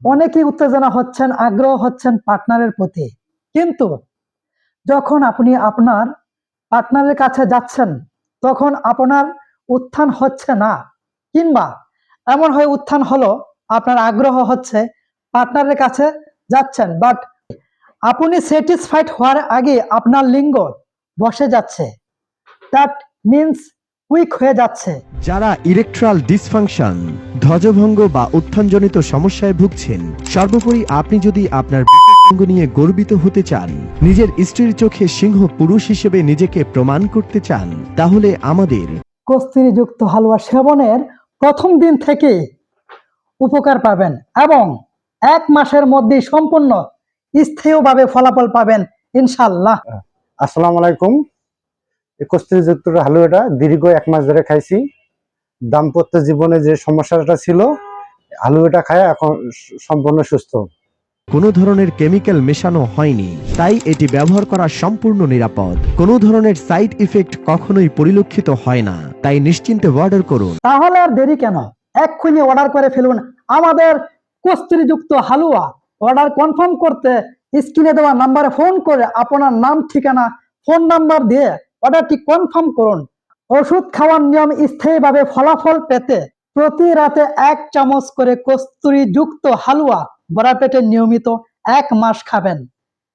অনেকেই উত্তেজনা হচ্ছেন, আগ্রহ হচ্ছেন পার্টনারের প্রতি, কিন্তু যখন আপনি আপনার পার্টনারের কাছে যাচ্ছেন তখন আপনার উত্থান হচ্ছে না, কিংবা এমন হয়ে উত্থান হলো আপনার আগ্রহ হচ্ছে, পার্টনারের কাছে যাচ্ছেন, বাট আপনি স্যাটিসফাইড হওয়ার আগে আপনার লিঙ্গ বসে যাচ্ছে, দ্যাট মিন্স উইক হয়ে যাচ্ছে। যারা ইরেকট্রাল ডিসফাংশন, ধ্বজভঙ্গ বা উত্থানজনিত সমস্যায় ভুগছেন, সর্বোপরি আপনি যদি আপনার অঙ্গ নিয়ে গর্বিত হতে চান, নিজের স্ত্রীর চোখে সিংহ পুরুষ হিসেবে নিজেকে প্রমাণ করতে চান, তাহলে আমাদের কস্তুরীযুক্ত হালুয়া সেবনের প্রথম দিন থেকে উপকার পাবেন এবং 1 মাসের মধ্যেই সম্পূর্ণ স্থায়ীভাবে ফলাফল পাবেন ইনশাআল্লাহ। আসসালামু আলাইকুম। এই কস্তুরীযুক্ত হালুয়াটা দীর্ঘ 1 মাস ধরে খাইছি। দাম্পত্য জীবনে যে সমস্যাটা ছিল, হালুয়াটা খায় এখন সম্পূর্ণ সুস্থ। কোনো ধরনের কেমিক্যাল মেশানো হয়নি, তাই এটি ব্যবহার করা সম্পূর্ণ নিরাপদ। কোনো ধরনের সাইড ইফেক্ট কখনোই পরিলক্ষিত হয় না, তাই নিশ্চিন্তে অর্ডার করুন। তাহলে আর দেরি কেন, এক্ষুনি অর্ডার করে ফেলুন আমাদের কস্তুরীযুক্ত হালুয়া। অর্ডার কনফার্ম করতে স্ক্রিনে দেওয়া নাম্বারে ফোন করে আপনার নাম, ঠিকানা, ফোন নাম্বার দিয়ে অর্ডারটি কনফার্ম করুন। ওষুধ খাওয়ার নিয়ম, স্থায়ীভাবে ফলাফল পেতে প্রতি রাতে 1 চামচ করে কস্তুরীযুক্ত হালুয়া ভরা পেটে নিয়মিত 1 মাস খাবেন।